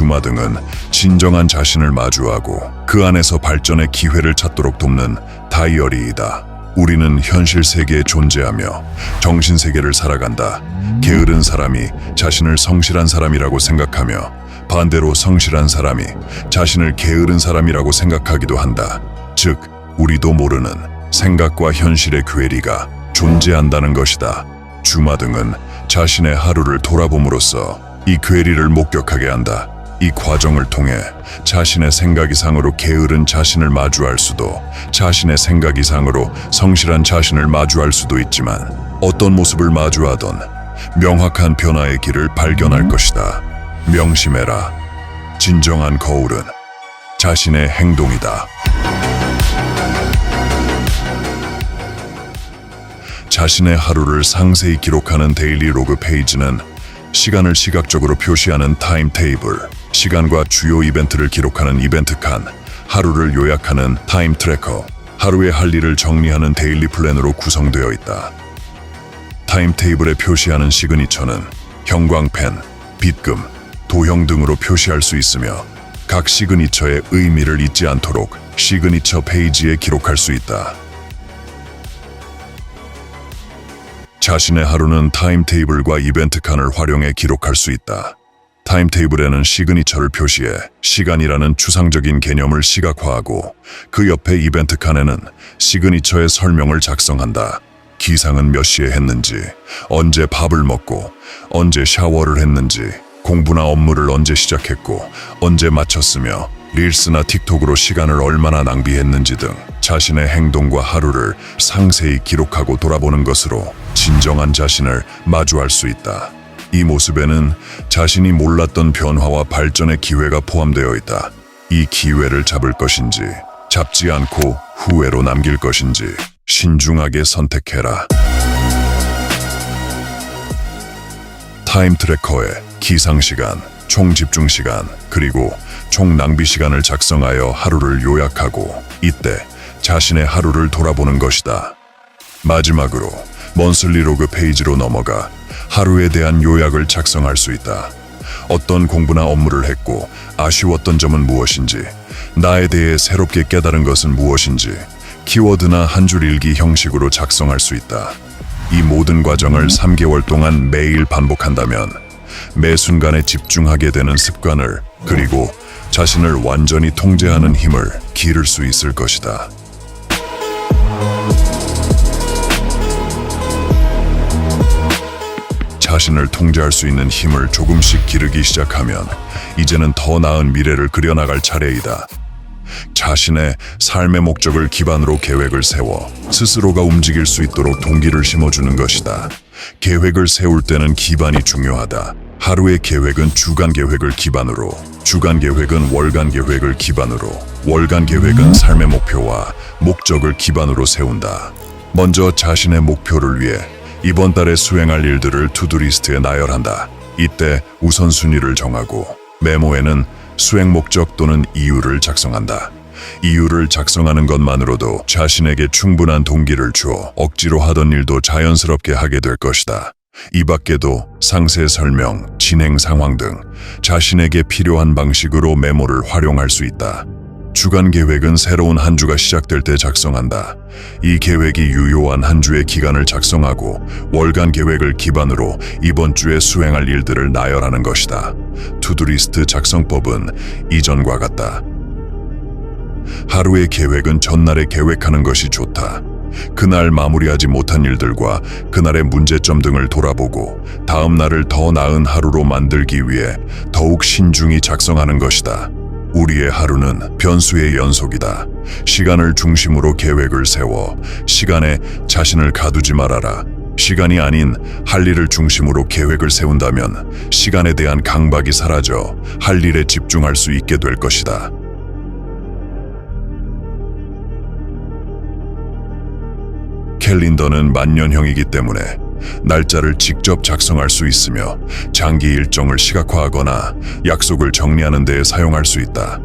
주마등은 진정한 자신을 마주하고 그 안에서 발전의 기회를 찾도록 돕는 다이어리이다. 우리는 현실 세계에 존재하며 정신 세계를 살아간다. 게으른 사람이 자신을 성실한 사람이라고 생각하며 반대로 성실한 사람이 자신을 게으른 사람이라고 생각하기도 한다. 즉, 우리도 모르는 생각과 현실의 괴리가 존재한다는 것이다. 주마등은 자신의 하루를 돌아봄으로써 이 괴리를 목격하게 한다. 이 과정을 통해 자신의 생각 이상으로 게으른 자신을 마주할 수도, 자신의 생각 이상으로 성실한 자신을 마주할 수도 있지만 어떤 모습을 마주하던 명확한 변화의 길을 발견할 것이다. 명심해라. 진정한 거울은 자신의 행동이다. 자신의 하루를 상세히 기록하는 데일리 로그 페이지는 시간을 시각적으로 표시하는 타임테이블, 시간과 주요 이벤트를 기록하는 이벤트 칸, 하루를 요약하는 타임 트래커, 하루의 할 일을 정리하는 데일리 플랜으로 구성되어 있다. 타임테이블에 표시하는 시그니처는 형광펜, 빗금, 도형 등으로 표시할 수 있으며 각 시그니처의 의미를 잊지 않도록 시그니처 페이지에 기록할 수 있다. 자신의 하루는 타임테이블과 이벤트 칸을 활용해 기록할 수 있다. 타임테이블에는 시그니처를 표시해 시간이라는 추상적인 개념을 시각화하고 그 옆에 이벤트 칸에는 시그니처의 설명을 작성한다. 기상은 몇 시에 했는지, 언제 밥을 먹고, 언제 샤워를 했는지, 공부나 업무를 언제 시작했고, 언제 마쳤으며 릴스나 틱톡으로 시간을 얼마나 낭비했는지 등 자신의 행동과 하루를 상세히 기록하고 돌아보는 것으로 진정한 자신을 마주할 수 있다. 이 모습에는 자신이 몰랐던 변화와 발전의 기회가 포함되어 있다. 이 기회를 잡을 것인지, 잡지 않고 후회로 남길 것인지 신중하게 선택해라. 타임 트래커에 기상시간, 총 집중시간, 그리고 총 낭비시간을 작성하여 하루를 요약하고 이때 자신의 하루를 돌아보는 것이다. 마지막으로 먼슬리 로그 페이지로 넘어가 하루에 대한 요약을 작성할 수 있다. 어떤 공부나 업무를 했고 아쉬웠던 점은 무엇인지, 나에 대해 새롭게 깨달은 것은 무엇인지 키워드나 한 줄 일기 형식으로 작성할 수 있다. 이 모든 과정을 3개월 동안 매일 반복한다면 매 순간에 집중하게 되는 습관을, 그리고 자신을 완전히 통제하는 힘을 기를 수 있을 것이다. 자신을 통제할 수 있는 힘을 조금씩 기르기 시작하면 이제는 더 나은 미래를 그려나갈 차례이다. 자신의 삶의 목적을 기반으로 계획을 세워 스스로가 움직일 수 있도록 동기를 심어주는 것이다. 계획을 세울 때는 기반이 중요하다. 하루의 계획은 주간 계획을 기반으로, 주간 계획은 월간 계획을 기반으로, 월간 계획은 삶의 목표와 목적을 기반으로 세운다. 먼저 자신의 목표를 위해 이번 달에 수행할 일들을 투두리스트에 나열한다. 이때 우선순위를 정하고 메모에는 수행 목적 또는 이유를 작성한다. 이유를 작성하는 것만으로도 자신에게 충분한 동기를 주어 억지로 하던 일도 자연스럽게 하게 될 것이다. 이 밖에도 상세 설명, 진행 상황 등 자신에게 필요한 방식으로 메모를 활용할 수 있다. 주간 계획은 새로운 한 주가 시작될 때 작성한다. 이 계획이 유효한 한 주의 기간을 작성하고 월간 계획을 기반으로 이번 주에 수행할 일들을 나열하는 것이다. 투두리스트 작성법은 이전과 같다. 하루의 계획은 전날에 계획하는 것이 좋다. 그날 마무리하지 못한 일들과 그날의 문제점 등을 돌아보고 다음 날을 더 나은 하루로 만들기 위해 더욱 신중히 작성하는 것이다. 우리의 하루는 변수의 연속이다. 시간을 중심으로 계획을 세워 시간에 자신을 가두지 말아라. 시간이 아닌 할 일을 중심으로 계획을 세운다면 시간에 대한 강박이 사라져 할 일에 집중할 수 있게 될 것이다. 캘린더는 만년형이기 때문에 날짜를 직접 작성할 수 있으며 장기 일정을 시각화하거나 약속을 정리하는 데에 사용할 수 있다.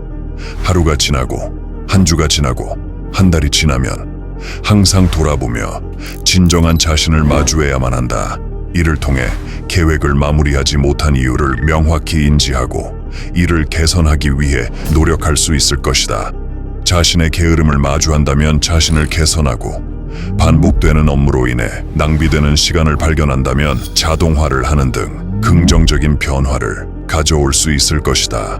하루가 지나고 한 주가 지나고 한 달이 지나면 항상 돌아보며 진정한 자신을 마주해야만 한다. 이를 통해 계획을 마무리하지 못한 이유를 명확히 인지하고 이를 개선하기 위해 노력할 수 있을 것이다. 자신의 게으름을 마주한다면 자신을 개선하고, 반복되는 업무로 인해 낭비되는 시간을 발견한다면 자동화를 하는 등 긍정적인 변화를 가져올 수 있을 것이다.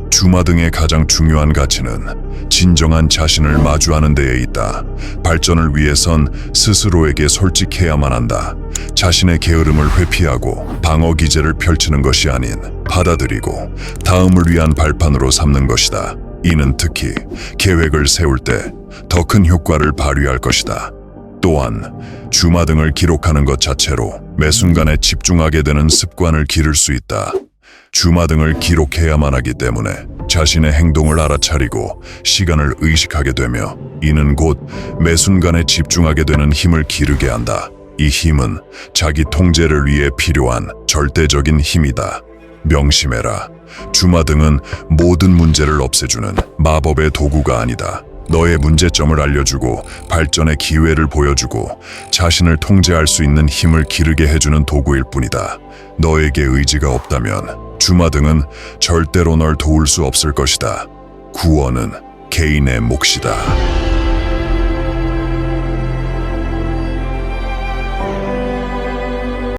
주마등의 가장 중요한 가치는 진정한 자신을 마주하는 데에 있다. 발전을 위해선 스스로에게 솔직해야만 한다. 자신의 게으름을 회피하고 방어 기제를 펼치는 것이 아닌 받아들이고 다음을 위한 발판으로 삼는 것이다. 이는 특히 계획을 세울 때 더 큰 효과를 발휘할 것이다. 또한 주마등을 기록하는 것 자체로 매 순간에 집중하게 되는 습관을 기를 수 있다. 주마등을 기록해야만 하기 때문에 자신의 행동을 알아차리고 시간을 의식하게 되며, 이는 곧 매 순간에 집중하게 되는 힘을 기르게 한다. 이 힘은 자기 통제를 위해 필요한 절대적인 힘이다. 명심해라. 주마등은 모든 문제를 없애주는 마법의 도구가 아니다. 너의 문제점을 알려주고 발전의 기회를 보여주고 자신을 통제할 수 있는 힘을 기르게 해주는 도구일 뿐이다. 너에게 의지가 없다면 주마등은 절대로 널 도울 수 없을 것이다. 구원은 개인의 몫이다.